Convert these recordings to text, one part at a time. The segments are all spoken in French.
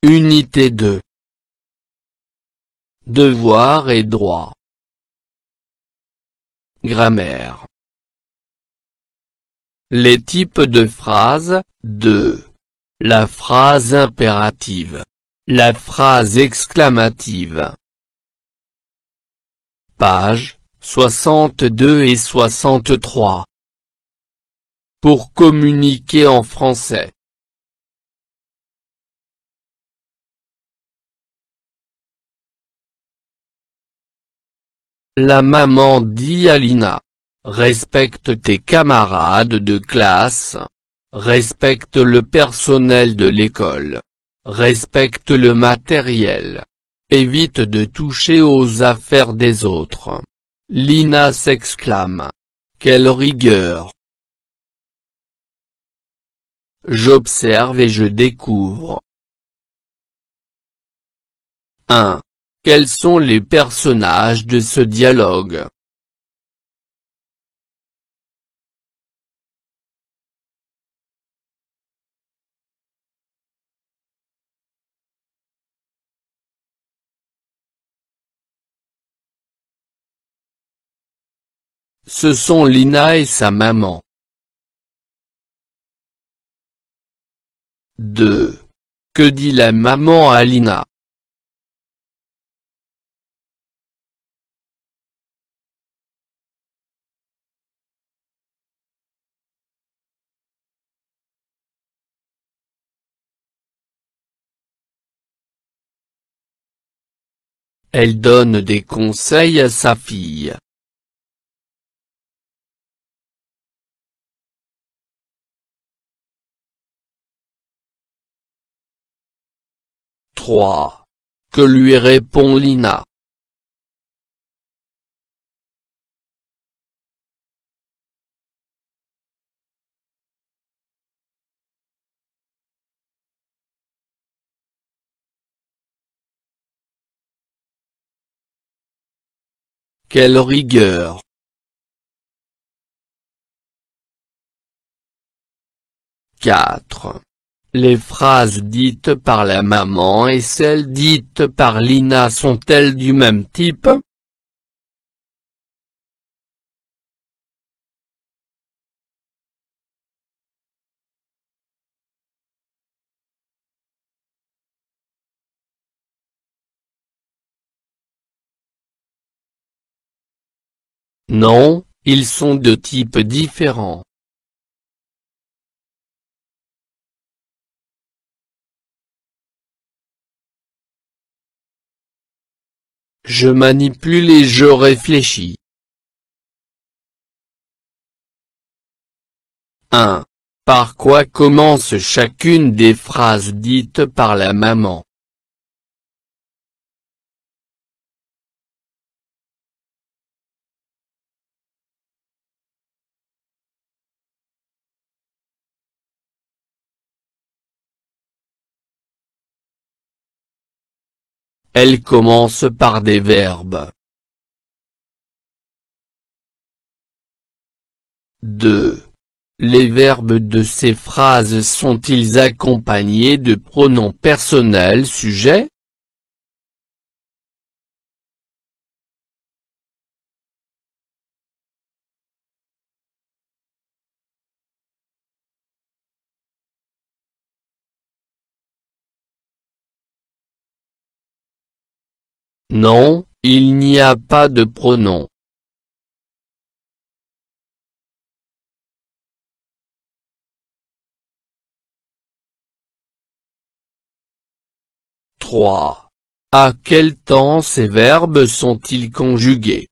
Unité 2. Devoir et droit. Grammaire. Les types de phrases. 2. La phrase impérative. La phrase exclamative. Pages 62 et 63. Pour communiquer en français. La maman dit à Lina: respecte tes camarades de classe. Respecte le personnel de l'école. Respecte le matériel. Évite de toucher aux affaires des autres. Lina s'exclame: quelle rigueur! J'observe et je découvre. 1. Quels sont les personnages de ce dialogue? Ce sont Lina et sa maman. 2. Que dit la maman à Lina? Elle donne des conseils à sa fille. 3. Que lui répond Lina? Quelle rigueur! 4. Les phrases dites par la maman et celles dites par Lina sont-elles du même type? Non, ils sont de types différents. Je manipule et je réfléchis. 1. Par quoi commence chacune des phrases dites par la maman? Elle commence par des verbes. 2. Les verbes de ces phrases sont-ils accompagnés de pronoms personnels sujets? Non, il n'y a pas de pronoms. 3. À quel temps ces verbes sont-ils conjugués?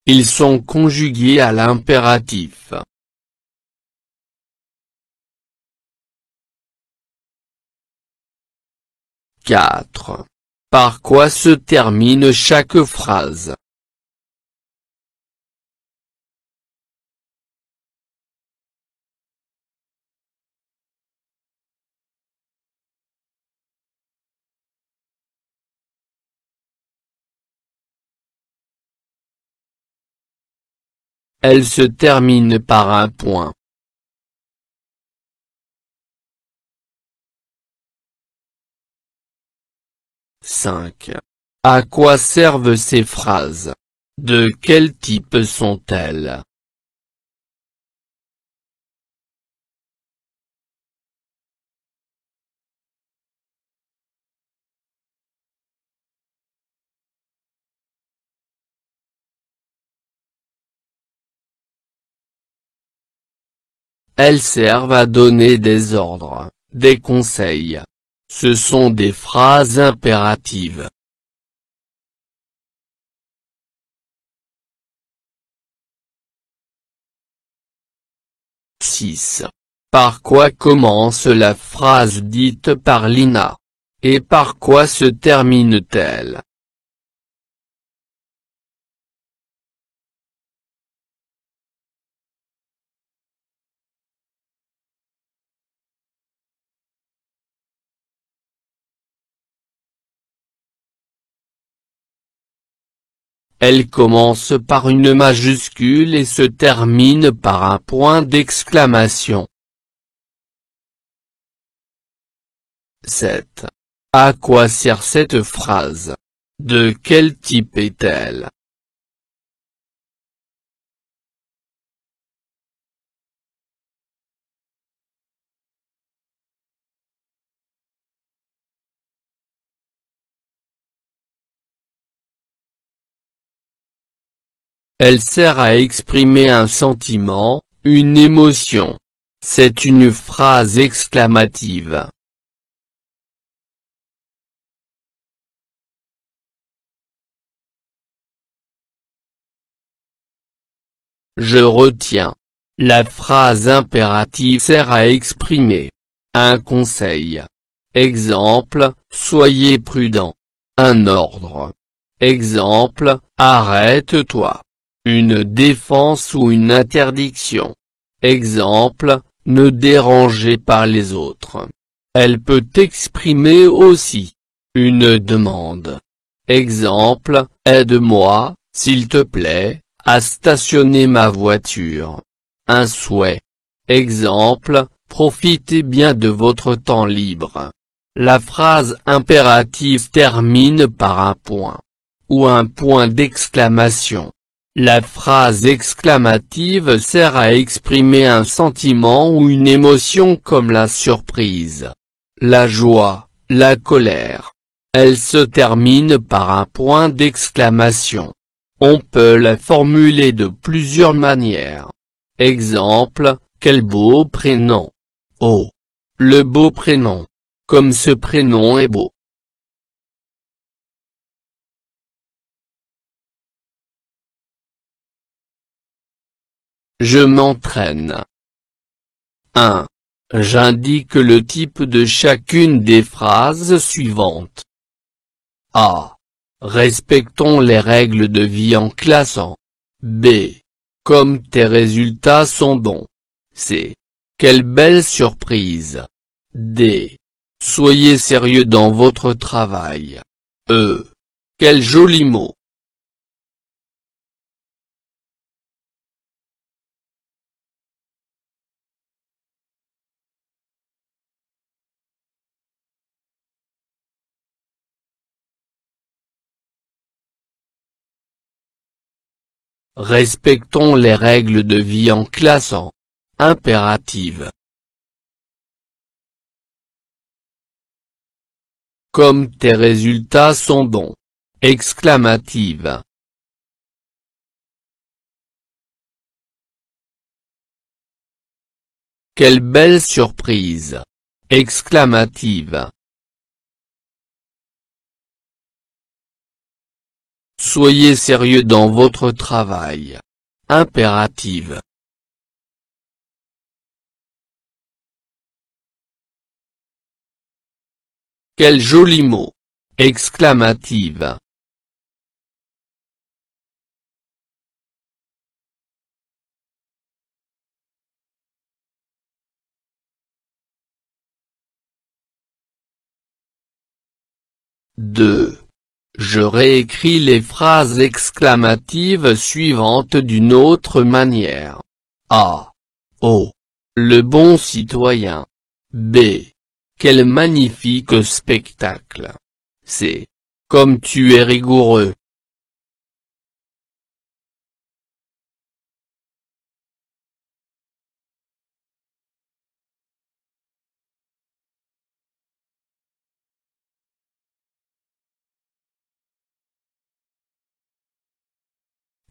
Ils sont conjugués à l'impératif. « 4. Par quoi se termine chaque phrase? Elle se termine par un point. 5. À quoi servent ces phrases? De quel type sont-elles? Elles servent à donner des ordres, des conseils. Ce sont des phrases impératives. 6. Par quoi commence la phrase dite par Lina? Et par quoi se termine-t-elle? Elle commence par une majuscule et se termine par un point d'exclamation. 7. À quoi sert cette phrase? De quel type est-elle? Elle sert à exprimer un sentiment, une émotion. C'est une phrase exclamative. 'Je retiens'. La phrase impérative sert à exprimer un conseil. Exemple, soyez prudent. Un ordre. Exemple, arrête-toi. Une défense ou une interdiction. Exemple, ne dérangez pas les autres. Elle peut exprimer aussi une demande. Exemple, aide-moi, s'il te plaît, à stationner ma voiture. Un souhait. Exemple, profitez bien de votre temps libre. La phrase impérative termine par un point ou un point d'exclamation. La phrase exclamative sert à exprimer un sentiment ou une émotion comme la surprise, la joie, la colère. Elle se termine par un point d'exclamation. On peut la formuler de plusieurs manières. Exemple, quel beau prénom. Oh, le beau prénom. Comme ce prénom est beau. Je m'entraîne. 1. J'indique le type de chacune des phrases suivantes. A. Respectons les règles de vie en classant. B. Comme tes résultats sont bons. C. Quelle belle surprise. D. Soyez sérieux dans votre travail. E. Quel joli mot. Respectons les règles de vie en classant. Impérative. Comme tes résultats sont bons. Exclamative. Quelle belle surprise. Exclamative. Soyez sérieux dans votre travail. Impérative. Quel joli mot. Exclamative. Deux. Je réécris les phrases exclamatives suivantes d'une autre manière. A. Oh, le bon citoyen. B. Quel magnifique spectacle. C. Comme tu es rigoureux.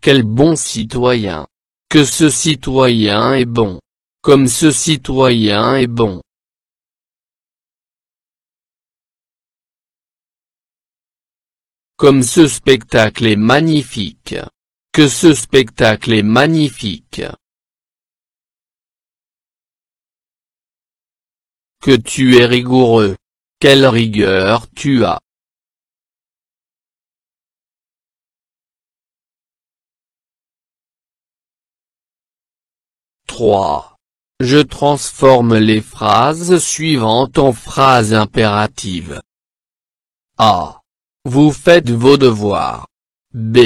Quel bon citoyen. Que ce citoyen est bon. Comme ce citoyen est bon. Comme ce spectacle est magnifique. Que ce spectacle est magnifique. Que tu es rigoureux. Quelle rigueur tu as. Trois. Je transforme les phrases suivantes en phrases impératives. A. Vous faites vos devoirs. B.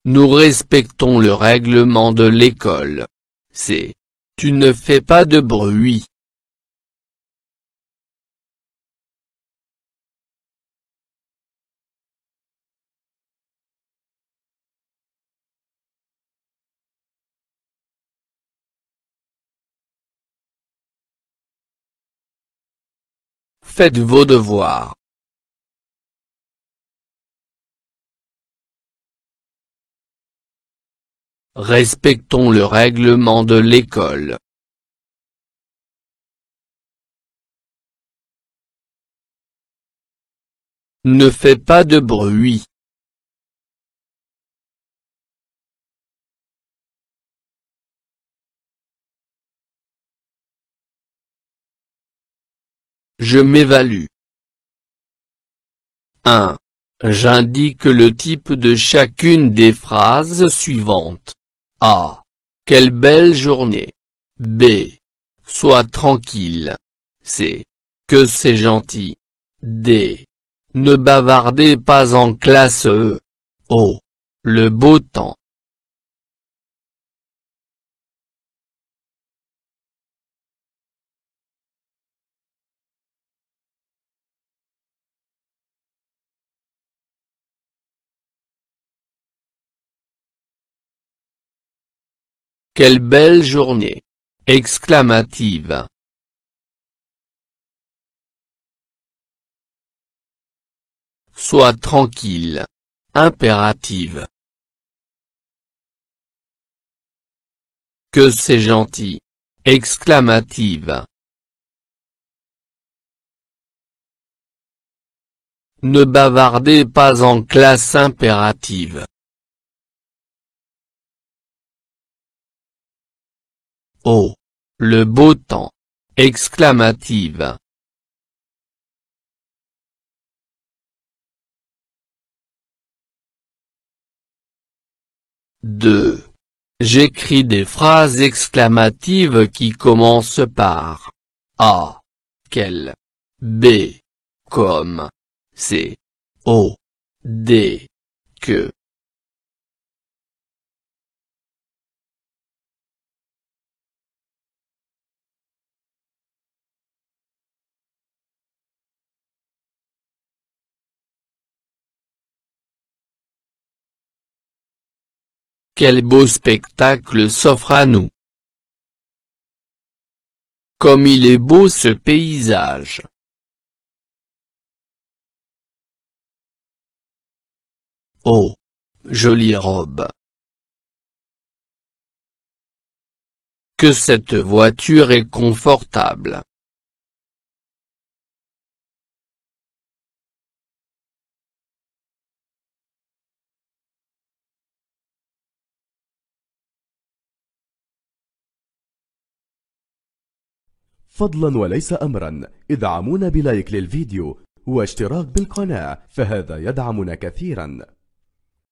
Nous respectons le règlement de l'école. C. Tu ne fais pas de bruit. Faites vos devoirs. Respectons le règlement de l'école. Ne fais pas de bruit. Je m'évalue. 1. J'indique le type de chacune des phrases suivantes. A. Quelle belle journée. B. Sois tranquille. C. Que c'est gentil. D. Ne bavardez pas en classe. E. O. Le beau temps. Quelle belle journée. Exclamative. Sois tranquille. Impérative. Que c'est gentil. Exclamative. Ne bavardez pas en classe. Impérative. Oh, le beau temps. Exclamative. Deux. J'écris des phrases exclamatives qui commencent par A. Quel. B. Comme. C. O. D. Que. Quel beau spectacle s'offre à nous. Comme il est beau ce paysage. Oh, jolie robe. Que cette voiture est confortable. فضلا وليس أمرا ادعمونا بلايك للفيديو واشتراك بالقناة، فهذا يدعمنا كثيرا.